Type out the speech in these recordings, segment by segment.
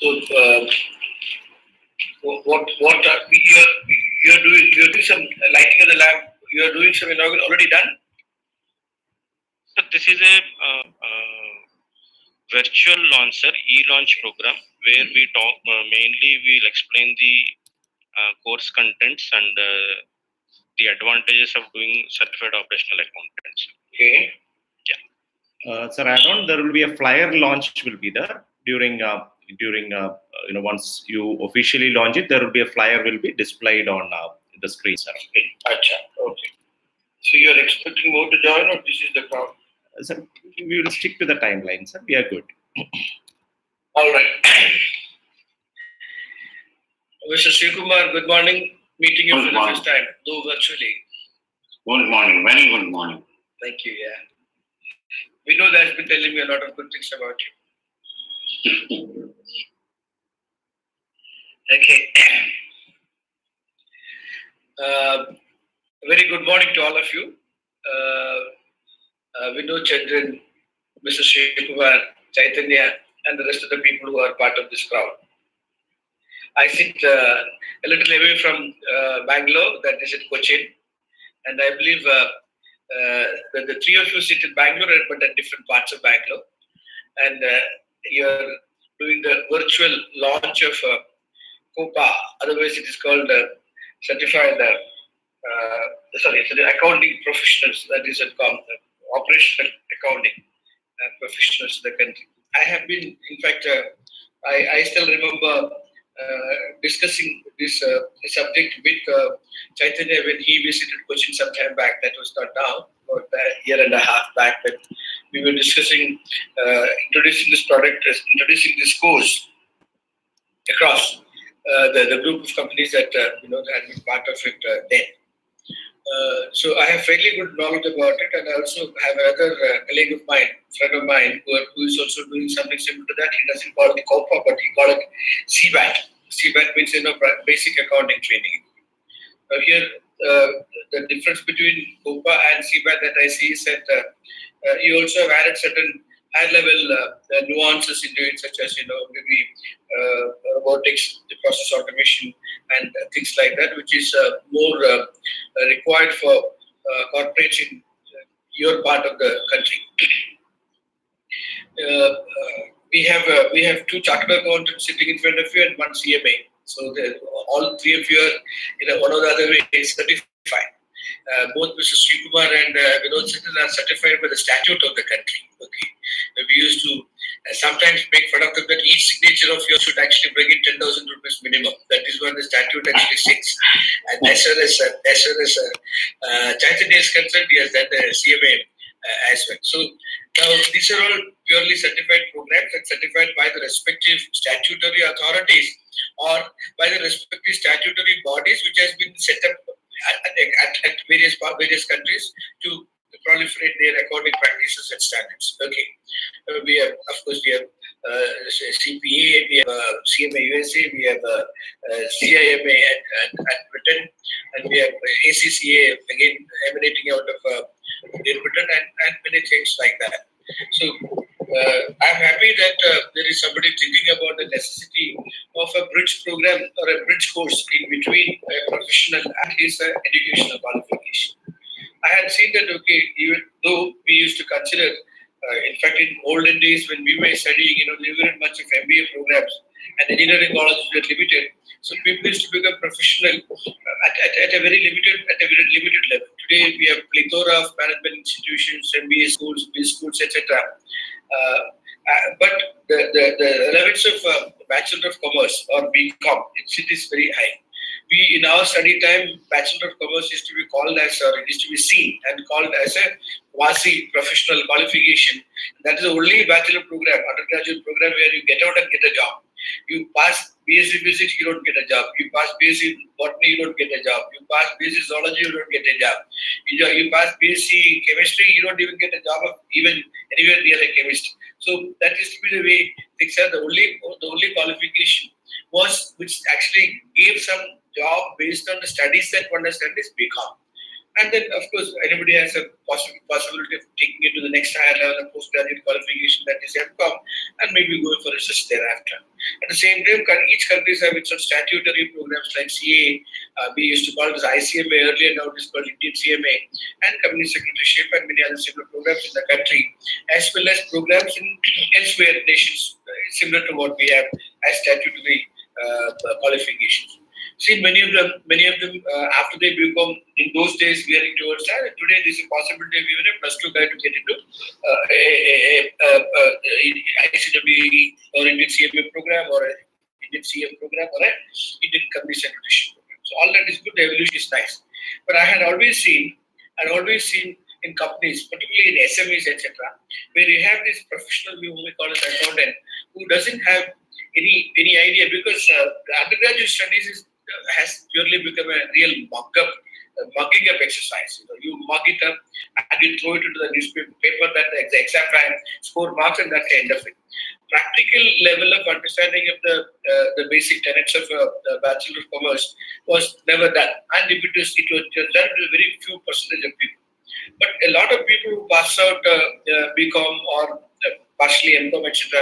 So, you're doing some lighting of the lab. You're doing some inaugural already done. So this is a virtual launcher e-launch program where we talk mainly we'll explain the course contents and the advantages of doing certified operational accountants. Okay. Sir, add-on, there will be a flyer launch will be there during once you officially launch it, there will be a flyer will be displayed on the screen, sir. Okay. So you're expecting more to join, or this is the crowd? Sir, we will stick to the timeline, sir. We are good. All right. Mr. Srikumar, good morning. Meeting you for the first time, though virtually. Good morning. Very good morning. Thank you. Yeah. Vinod has been telling me a lot of good things about you. Okay. Very good morning to all of you. Vinod, Chandran, Mr. Srikumar, Chaitanya, and the rest of the people who are part of this crowd. I sit a little away from Bangalore, that is at Cochin, and I believe the three of you sit in Bangalore, but at different parts of Bangalore, and you're doing the virtual launch of COpA, otherwise it is called certified accounting professionals, that is operational accounting professionals in the country. I have been, in fact, I still remember discussing this subject with Chaitanya when he visited Cochin some time back. That was not now, about a year and a half back, when we were discussing introducing this product, introducing this course across the group of companies that had been part of it then. So I have fairly good knowledge about it, and I also have another colleague of mine, friend of mine, who is also doing something similar to that. He doesn't call it COpA, but he called it CBAT. CBAT means basic accounting training. Here, the difference between COpA and CBAT that I see is that you also have added certain high-level nuances into it, such as maybe robotics, the process automation, and things like that, which is more required for corporates in your part of the country. We have two chartered accountants sitting in front of you and one CMA. So all three of you are, in one or the other way, certified. Both Mr. Srikumar and Vinod Sittan are certified by the statute of the country. Okay, we used to sometimes make fun of them that each signature of yours should actually bring in 10,000 rupees minimum. That is what the statute actually says. And as far as Chaitanya is concerned, yes, that the CMA as well. So now these are all purely certified programs and certified by the respective statutory authorities or by the respective statutory bodies which has been set up at various countries to proliferate their accounting practices and standards. Okay, we have CPA, we have CMA USA, we have CIMA at Britain, and we have ACCA again emanating out of Great Britain, and many things like that. So I'm happy that there is somebody thinking about the necessity of a bridge program or a bridge course in between a professional and his educational qualification. I had seen that, okay, even though we used to consider, in fact, in olden days when we were studying, there weren't much of MBA programs and engineering colleges were limited. So people used to become professional at a very limited level. Today we have plethora of management institutions, MBA schools, B schools, etc. But the relevance of Bachelor of Commerce or BCom, it is very high. We, in our study time, Bachelor of Commerce used to be called as, or it used to be seen and called as a quasi-professional qualification. That is the only bachelor program, undergraduate program, where you get out and get a job. You pass BSc Physics, you don't get a job. You pass BSc Botany, you don't get a job. You pass BSc Zoology, you don't get a job. You pass BSc Chemistry, you don't even get a job of even anywhere near a chemist. So that used to be the way things are. The only qualification was which actually gave some job based on the studies that one has done is BCom. And then, of course, anybody has a possibility of taking it to the next higher level of postgraduate qualification, that is MCOM, and maybe going for research thereafter. At the same time, each country has its own statutory programs like CA. We used to call it as ICMA earlier, now it is called Indian CMA, and Company Secretaryship and many other similar programs in the country, as well as programs in elsewhere nations similar to what we have as statutory qualifications. See, many of them, after they become, in those days, veering towards that. Today, there is a possibility of even a plus two guy to get into ICWE or Indian CMA program or a Indian CM program or a Indian Company Secretaryship program. So all that is good. The evolution is nice. But I had always seen in companies, particularly in SMEs, etc., where you have this professional whom we call as accountant, who doesn't have any idea, because the undergraduate studies has purely become a real mugging up exercise. You mug it up and you throw it into the newspaper that the exam time, score marks, and that's the end of it. Practical level of understanding of the basic tenets of the Bachelor of Commerce was never done, and it was done to a very few percentage of people. But a lot of people who pass out BCom or partially MCom, etc.,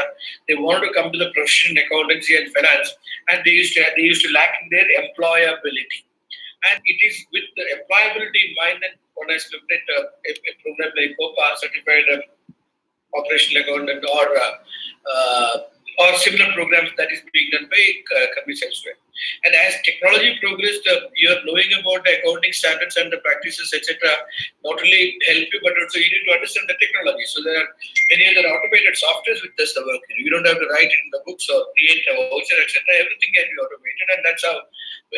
they wanted to come to the profession in accountancy and finance, and they used to lack in their employability. And it is with the employability in mind that one has looked at a program like COpA, certified operational accountant, or similar programs that is being done by companies elsewhere. And as technology progressed, your knowing about the accounting standards and the practices, etc., not only help you, but also you need to understand the technology. So there are many other automated softwares which does the work. You don't have to write it in the books or create a voucher, etc. Everything can be automated, and that's how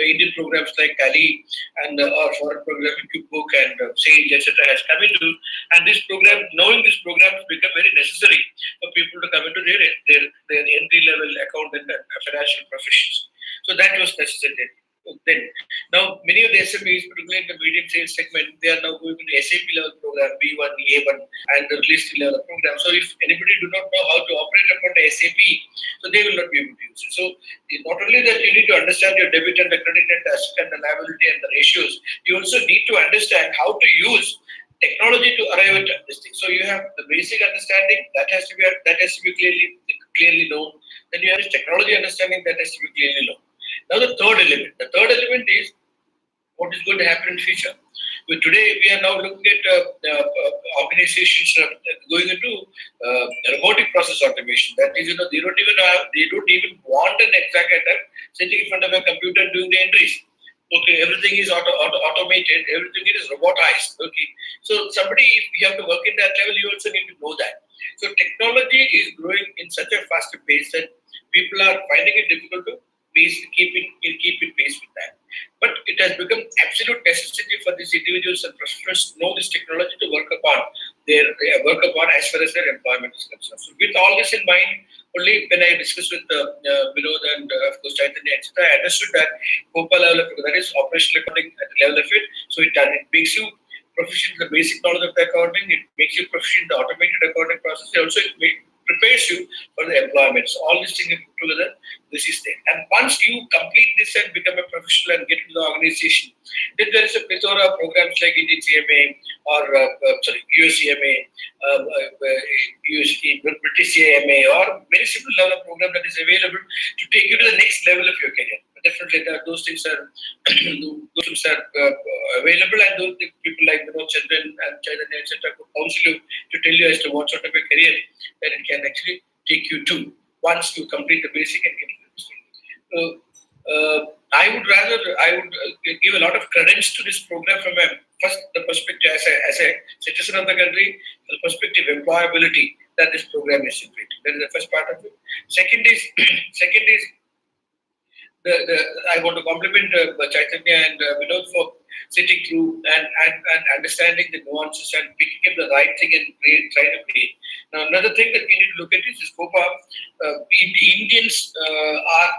Indian programs like Tally and or foreign programs like QuickBook and Sage, etc., has come into. And this program, knowing this program, has become very necessary for people to come into their entry level accountant and financial professions. So that was necessary then. Now, many of the SMEs, particularly in the medium sales segment, they are now going into SAP level program, B1, A1, and the release level program. So if anybody do not know how to operate upon the SAP, so they will not be able to use it. So not only that you need to understand your debit and the credit and the asset and the liability and the ratios, you also need to understand how to use technology to arrive at this thing. So you have the basic understanding that has to be clearly known. Then you have technology understanding that has to be clearly known. Now the third element is what is going to happen in the future. But today we are now looking at organizations going into robotic process automation. That is, they don't even want an exact attack sitting in front of a computer doing the entries. Okay, everything is automated, everything is robotized. Okay, so somebody, if you have to work in that level, you also need to know that. So technology is growing in such a fast pace that people are finding it difficult to keep it pace with that. But it has become absolute necessity for these individuals and professionals to know this technology to work upon as far as their employment is concerned. So with all this in mind, only when I discussed with Vinod and of course Chaitanya, etc., I understood that COpA level, that is operational accounting at the level of it. So it makes you proficient in the basic knowledge of the accounting. It makes you proficient in the automated accounting process. It also prepares you for the employment. So all these things put together, this is there. And once you complete this and become a professional and get into the organization, then there is a plethora of programs like Indian CMA or US CMA, British CMA, or very simple level of program that is available to take you to the next level of your career. Definitely, those things are available, and those people like Vinod, Chandran, and Chaitanya, etc., could counsel you to tell you as to what sort of a career that it can actually take you to once you complete the basic and get into this thing. I would give a lot of credence to this program from the perspective as a citizen of the country, the perspective of employability that this program is generating. That is the first part of it. Second is I want to compliment Chaitanya and Vinod for sitting through and understanding the nuances and picking up the right thing and trying to create. Now, another thing that we need to look at is COpA. Indians are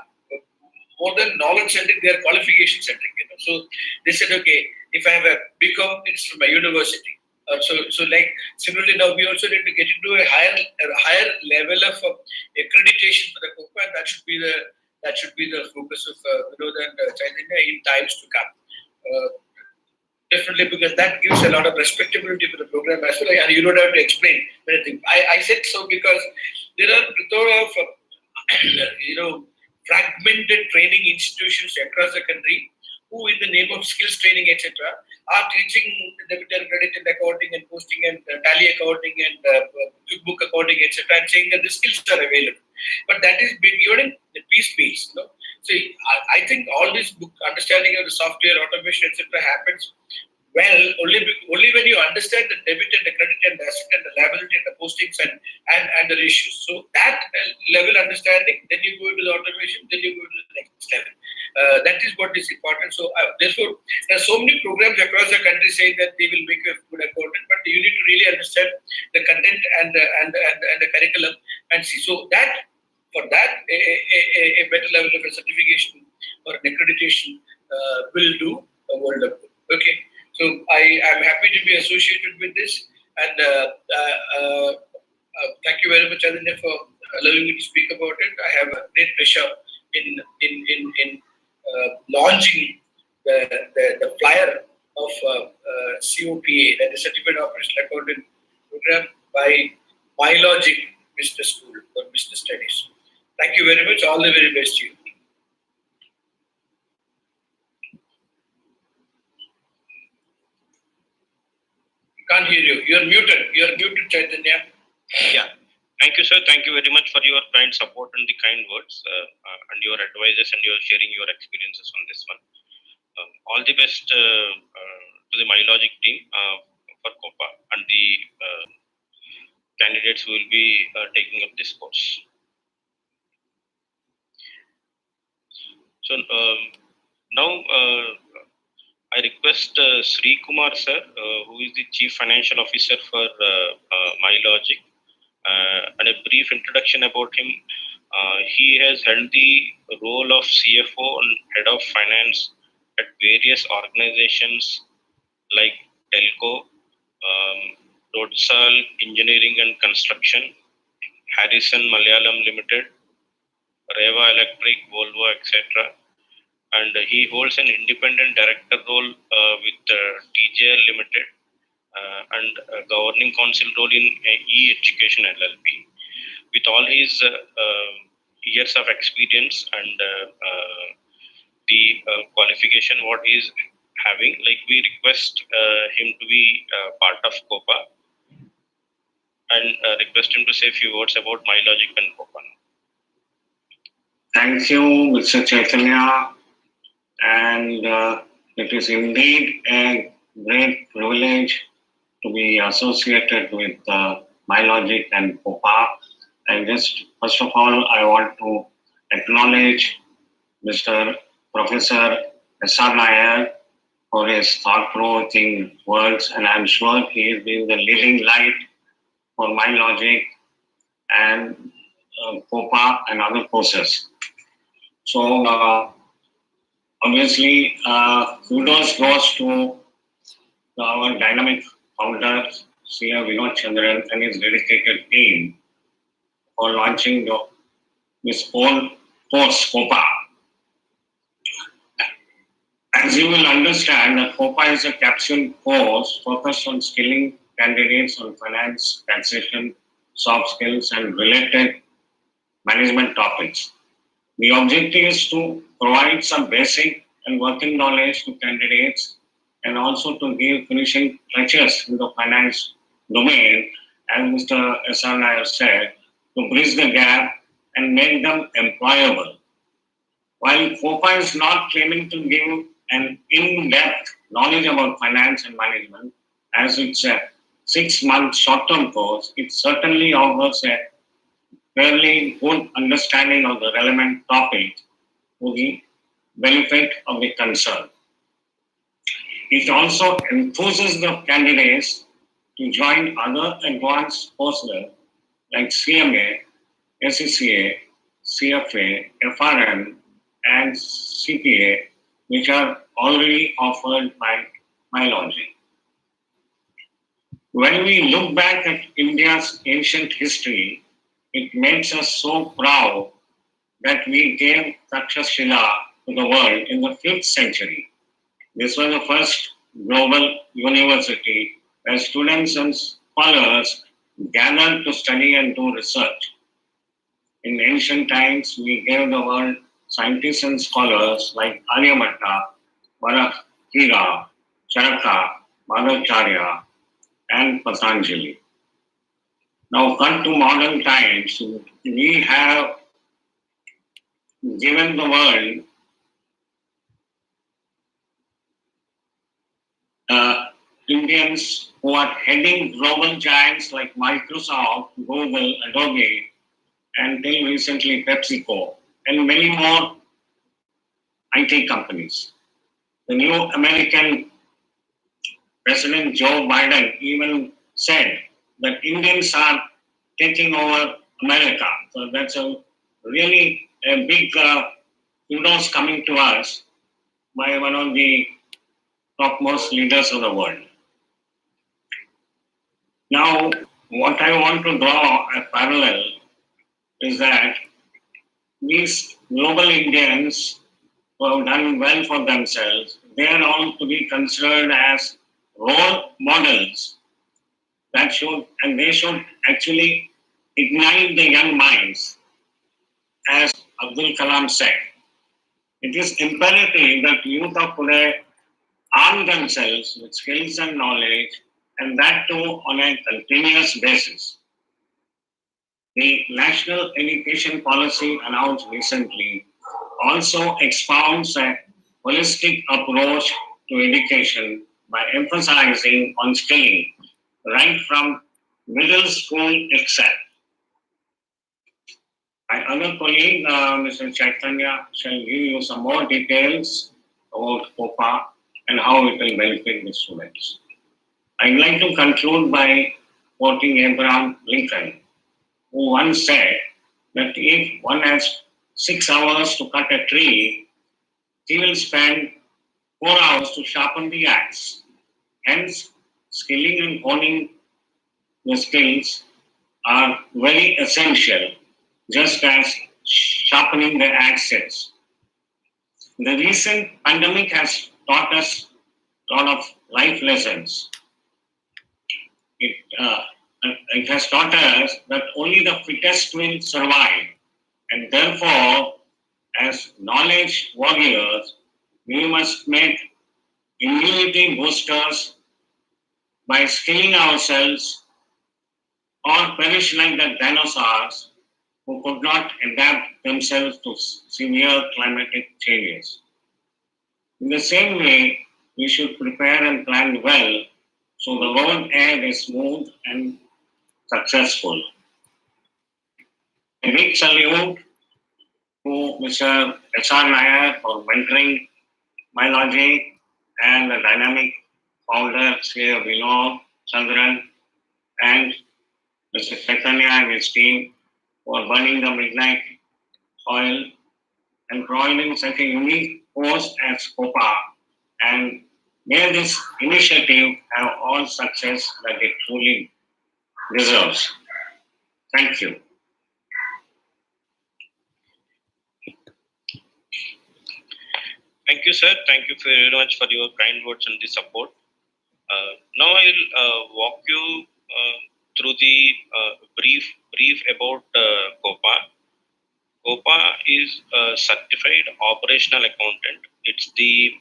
more than knowledge-centric, they are qualification-centric. So they said, okay, if I have a BCom, it's from a university. So like similarly now we also need to get into a higher level of accreditation for the COpA, and that should be the focus of Vinod and Chaitanya in times to come. Definitely, because that gives a lot of respectability for the program as well. And you don't have to explain anything. I said so because there are a lot of fragmented training institutions across the country who, in the name of skills training, etc., are teaching debit and credit and accounting and posting and tally accounting and QuickBook accounting, etc., and saying that the skills are available. But that is being given in the piece. So I think all this book understanding of the software automation, etc., happens well only when you understand the debit and the credit and the asset and the liability and the postings and the ratios. So that level understanding, then you go into the automation, then you go to the next level. That is what is important. So therefore, there are so many programs across the country saying that they will make you a good accountant, but you need to really understand the content and the curriculum and see. So that for that a better level of a certification or an accreditation will do a world of good. Okay. So I am happy to be associated with this, and thank you very much, Adanya, for allowing me to speak about it. I have a great pleasure in launching the flyer of COPA, that is Certified Operational Accountant Program by MyLogic Business School or Business Studies. Thank you very much. All the very best to you. Can't hear you. You're muted, Chaitanya. Yeah. Thank you, sir. Thank you very much for your kind support and the kind words and your advices and your sharing your experiences on this one. All the best to the MyLogic team for COPA and the candidates who will be taking up this course. So now I request Sri Kumar sir, who is the Chief Financial Officer for MyLogic, and a brief introduction about him. He has held the role of CFO and Head of Finance at various organizations like Telco, Dodsal Engineering and Construction, Harrison Malayalam Limited, Reva Electric, Volvo, etc. And he holds an independent director role with TJL Limited and a governing council role in e-education LLP. With all his years of experience and the qualification what he is having, like we request him to be part of COPA and request him to say a few words about MyLogic and COPA. Thank you, Mr. Chaitanya. And it is indeed a great privilege to be associated with MyLogic and COPA. And just first of all, I want to acknowledge Mr. Professor S.R. Nair for his thought-provoking words, and I'm sure he is being the leading light for MyLogic and COPA and other courses. So obviously, kudos goes to our dynamic founder, Sr. Vinod Chandran, and his dedicated team for launching this whole course, COPA. As you will understand, that COPA is a capsule course focused on skilling candidates on finance, taxation, soft skills, and related management topics. The objective is to provide some basic and working knowledge to candidates and also to give finishing touches in the finance domain, as Mr. S.R. Nair said, to bridge the gap and make them employable. While COPA is not claiming to give an in-depth knowledge about finance and management, as it's a 6-month short-term course, it certainly offers a fairly good understanding of the relevant topic to the benefit of the concern. It also enthuses the candidates to join other advanced courses like CMA, SCCA, CFA, FRM, and CPA, which are already offered by MyLogic. When we look back at India's ancient history, it makes us so proud that we gave Takshashila to the world in the 5th century. This was the first global university where students and scholars gathered to study and do research. In ancient times, we gave the world scientists and scholars like Aryabhatta, Varakira, Charaka, Madhacharya, and Patanjali. Now, come to modern times, we have given the world Indians who are heading global giants like Microsoft, Google, Adobe, and till recently PepsiCo, and many more IT companies. The new American President Joe Biden even said that Indians are taking over America. So that's a really a big kudos coming to us by one of the topmost leaders of the world. Now, what I want to draw a parallel is that these global Indians who have done well for themselves, they are all to be considered as role models that should, and they should actually ignite the young minds, as Abdul Kalam said. It is imperative that youth of today arm themselves with skills and knowledge, and that too on a continuous basis. The National Education Policy announced recently also expounds a holistic approach to education by emphasizing on skilling right from middle school itself. My other colleague, Mr. Chaitanya, shall give you some more details about COPA and how it will benefit the students. I'd like to conclude by quoting Abraham Lincoln, who once said that if one has 6 hours to cut a tree, he will spend 4 hours to sharpen the axe. Hence, skilling and honing the skills are very essential, just as sharpening the axes. The recent pandemic has taught us a lot of life lessons. It has taught us that only the fittest will survive, and therefore, as knowledge warriors, we must make immunity boosters by skilling ourselves or perish like the dinosaurs who could not adapt themselves to severe climatic changes. In the same way, we should prepare and plan well so the road ahead is smooth and successful. A big salute to Mr. S.R. Nair for mentoring my logic and the dynamic founder, Sri Vinod Chandran, and Mr. Chaitanya and his team for burning the midnight oil and providing such a unique post as COPA. And may this initiative have all success that it truly deserves. Thank you. Thank you, sir. Thank you very much for your kind words and the support. Now I'll walk you through the brief about COPA. COPA is a certified operational accountant. It's the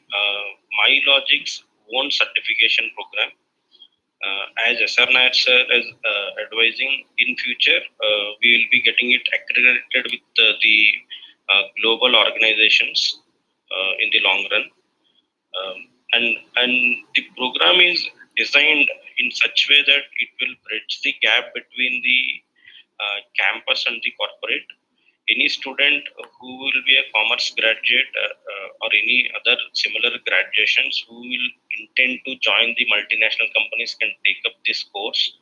MyLogic's own certification program. As SR Nair sir is advising, in future we will be getting it accredited with the global organizations in the long run. And the program is designed in such way that it will bridge the gap between the campus and the corporate. Any student who will be a commerce graduate or any other similar graduations who will intend to join the multinational companies can take up this course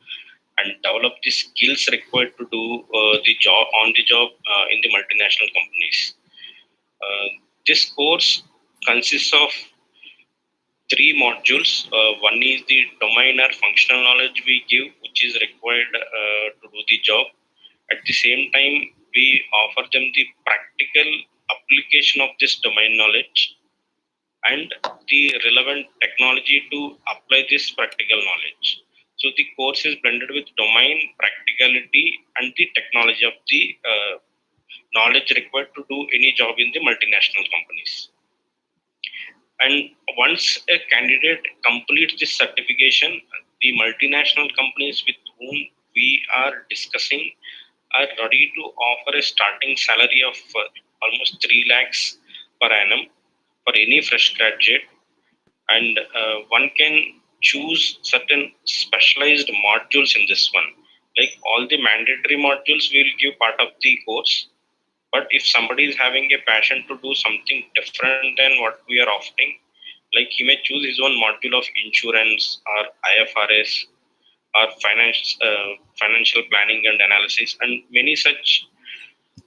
and develop the skills required to do the job on the job in the multinational companies. This course consists of 3 modules. One is the domain or functional knowledge we give, which is required to do the job. At the same time, we offer them the practical application of this domain knowledge. and the relevant technology to apply this practical knowledge. So the course is blended with domain, practicality, and the technology of the knowledge required to do any job in the multinational companies. And once a candidate completes this certification, the multinational companies with whom we are discussing are ready to offer a starting salary of almost 3 lakhs per annum for any fresh graduate. And one can choose certain specialized modules in this one. Like all the mandatory modules will give part of the course, but if somebody is having a passion to do something different than what we are offering, like he may choose his own module of insurance or IFRS or financial planning and analysis, and many such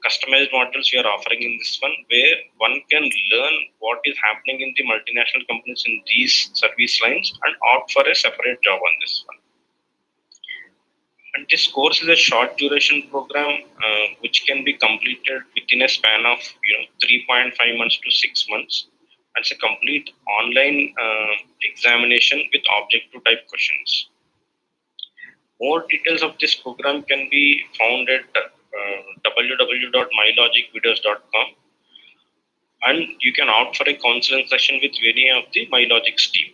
customized modules we are offering in this one, where one can learn what is happening in the multinational companies in these service lines and opt for a separate job on this one. And this course is a short duration program which can be completed within a span of 3.5 months to 6 months. And it's a complete online examination with objective type questions. More details of this program can be found at www.mylogicvideos.com, and you can opt for a counseling session with any of the MyLogic's team.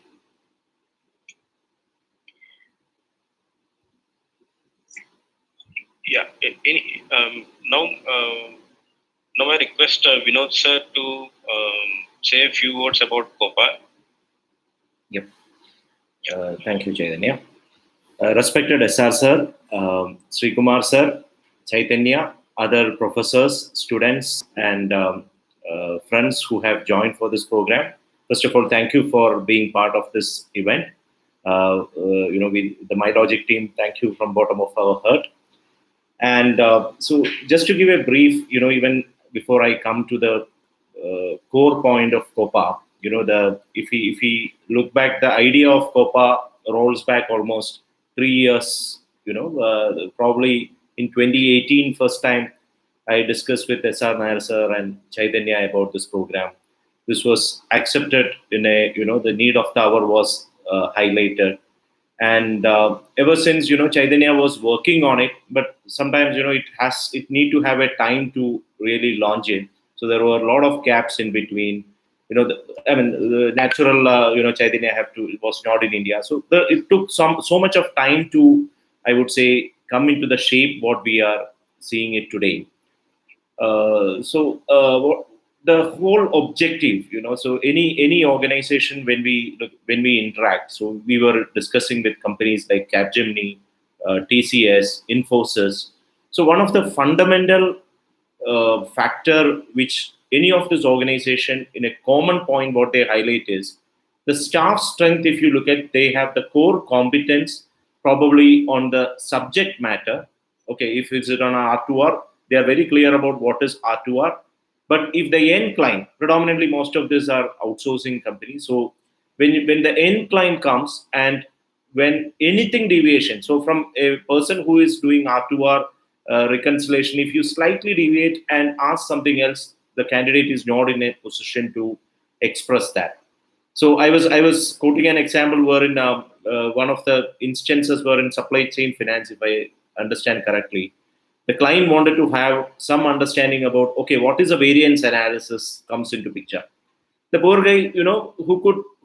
Yeah, now I request Vinod sir to say a few words about COPA. Yep. Thank you, Chaitanya. Respected SR sir, Sri Kumar sir, Chaitanya, other professors, students, and friends who have joined for this program. First of all, thank you for being part of this event. The MyLogic team, thank you from bottom of our heart. And so, just to give a brief, even before I come to the core point of COPA, if we look back, the idea of COPA rolls back almost 3 years. Probably in 2018, first time I discussed with SR Nair sir and Chaitanya about this program. This was accepted in the need of the hour was highlighted. And ever since, Chaitanya was working on it, but sometimes, it need to have a time to really launch it. So there were a lot of gaps in between. The natural, Chaitanya was not in India. So it took so much of time to, I would say, come into the shape what we are seeing it today. The whole objective, so any organization when we interact, so we were discussing with companies like Capgemini, TCS, Infosys. So one of the fundamental factor which any of this organization in a common point what they highlight is the staff strength. If you look at, they have the core competence probably on the subject matter. Okay, if it's on R2R, they are very clear about what is R2R. But if the end client, predominantly most of these are outsourcing companies. So when the end client comes and when anything deviation, so from a person who is doing R2R reconciliation, if you slightly deviate and ask something else, the candidate is not in a position to express that. So I was quoting an example wherein one of the instances were in supply chain finance, if I understand correctly. The client wanted to have some understanding about, okay, what is a variance analysis comes into picture. The poor guy,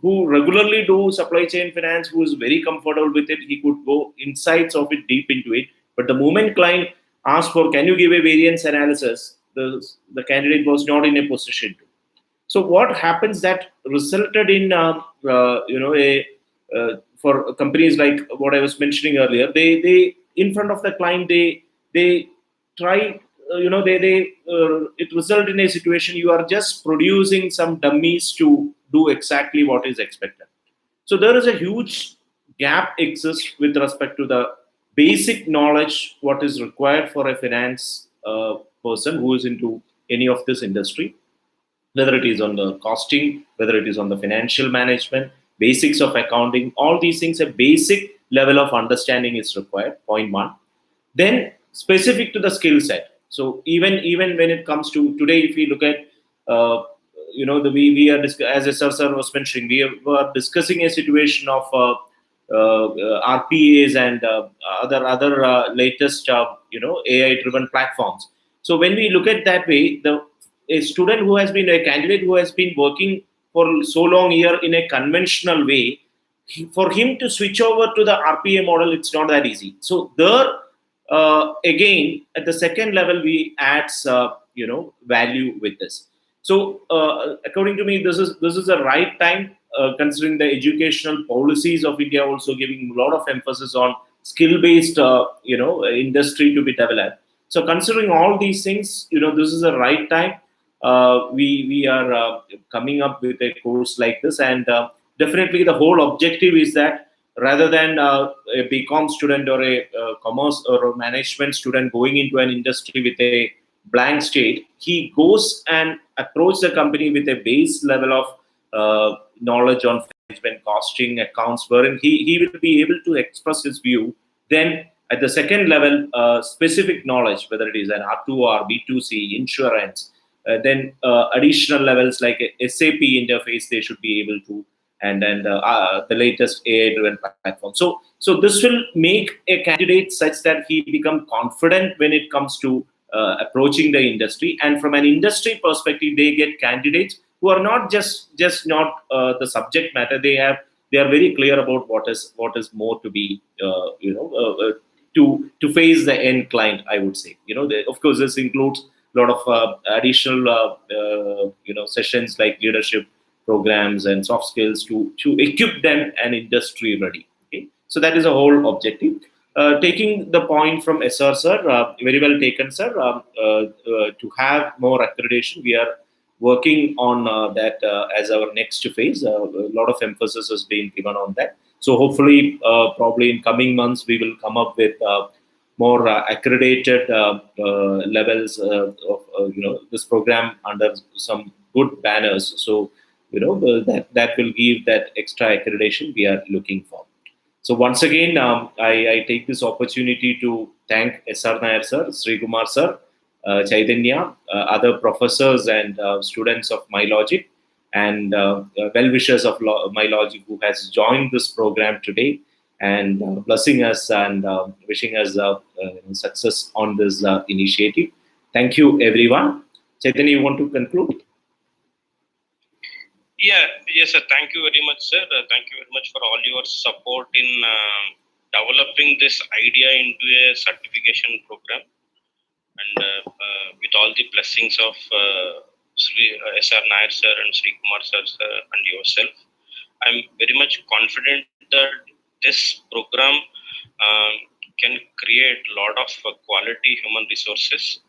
who regularly do supply chain finance, who is very comfortable with it, he could go insights of it deep into it. But the moment client asked for, can you give a variance analysis, the candidate was not in a position to. So what happens that resulted in, for companies like what I was mentioning earlier, they in front of the client, they try, it result in a situation you are just producing some dummies to do exactly what is expected. So there is a huge gap exists with respect to the basic knowledge what is required for a finance person who is into any of this industry, whether it is on the costing, whether it is on the financial management, basics of accounting, all these things, a basic level of understanding is required, point one. Then specific to the skill set. So even when it comes to today, if we look at we are as sir was mentioning, we were discussing a situation of RPAs and other latest AI driven platforms. So when we look at that way, a student who has been a candidate who has been working for so long here in a conventional way, for him to switch over to the RPA model, it's not that easy. So there, again, at the second level, we adds value with this. So according to me, this is the right time, considering the educational policies of India also giving a lot of emphasis on skill based industry to be developed. So considering all these things, this is the right time. We are coming up with a course like this, and definitely the whole objective is that rather than a BCom student or a commerce or a management student going into an industry with a blank state, he goes and approach the company with a base level of knowledge on management, costing, accounts, wherein he will be able to express his view. Then at the second level, specific knowledge, whether it is an R2R, B2C, insurance, then additional levels like a SAP interface, they should be able to, and the latest AI-driven platform. So this will make a candidate such that he become confident when it comes to approaching the industry. And from an industry perspective, they get candidates who are not just not the subject matter. They are very clear about what is more to be to face the end client. I would say, of course, this includes a lot of additional sessions like leadership programs and soft skills to equip them and industry ready. Okay, so that is a whole objective. Taking the point from SR sir, very well taken, sir. To have more accreditation, we are working on that as our next phase. A lot of emphasis has been given on that. So hopefully, probably in coming months, we will come up with more accredited levels of this program under some good banners. So that will give that extra accreditation we are looking for. So once again, I take this opportunity to thank SR Nair sir, Sri Kumar sir, Chaitanya, other professors and students of MyLogic, and well-wishers of MyLogic who has joined this program today, and blessing us and wishing us success on this initiative. Thank you, everyone. Chaitanya, you want to conclude? Yes, sir. Thank you very much, sir. Thank you very much for all your support in developing this idea into a certification program, and with all the blessings of SR Nair sir and Sri Kumar sir, and yourself, I'm very much confident that this program can create a lot of quality human resources,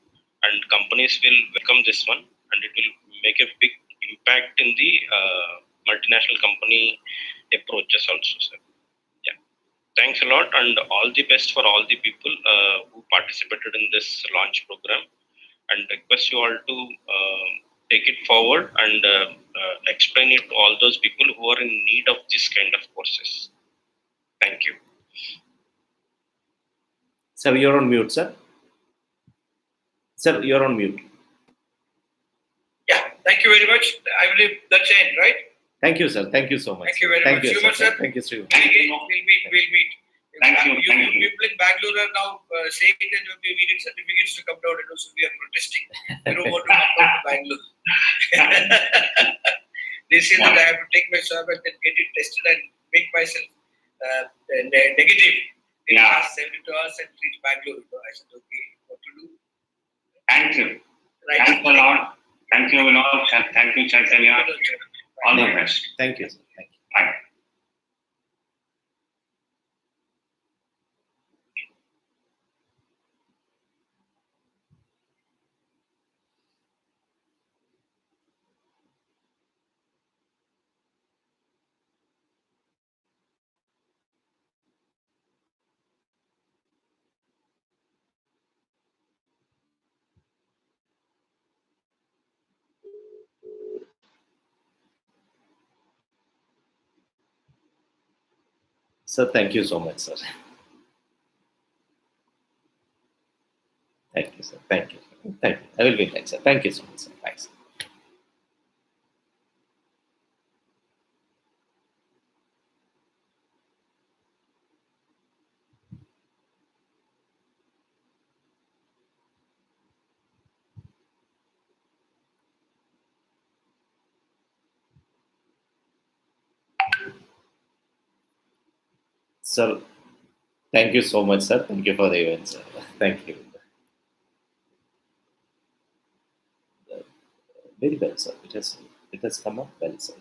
and companies will welcome this one, and it will make a big impact in the multinational company approaches also, sir. Yeah, thanks a lot, and all the best for all the people who participated in this launch program, and request you all to take it forward and explain it to all those people who are in need of this kind of courses. Thank you. Sir, you're on mute, sir. Sir, you're on mute. Yeah, thank you very much. I believe that's it, right? Thank you, sir. Thank you so much. Thank you very much. You, sir. Thank you, Sri. We'll meet. Thank you. People in Bangalore are now saying that we need certificates to come down, and also we are protesting. We don't want to come down to Bangalore. They say that I have to take my swab and then get it tested and make myself negative. They asked 72 hours and reach Bangalore. I said, okay, what to do? Thank you. Right. Thanks a lot. Thank you, Vinod. Thank you, Chaitanya. All the best. Thank you, sir. Thank you. Bye. Sir, thank you so much, sir. Thank you, sir. Thank you. Thank you. I will be in touch, sir. Thank you so much, sir. Thanks. Sir, thank you so much, sir. Thank you for the event, sir. Thank you. Very well, sir. It has come up well, sir.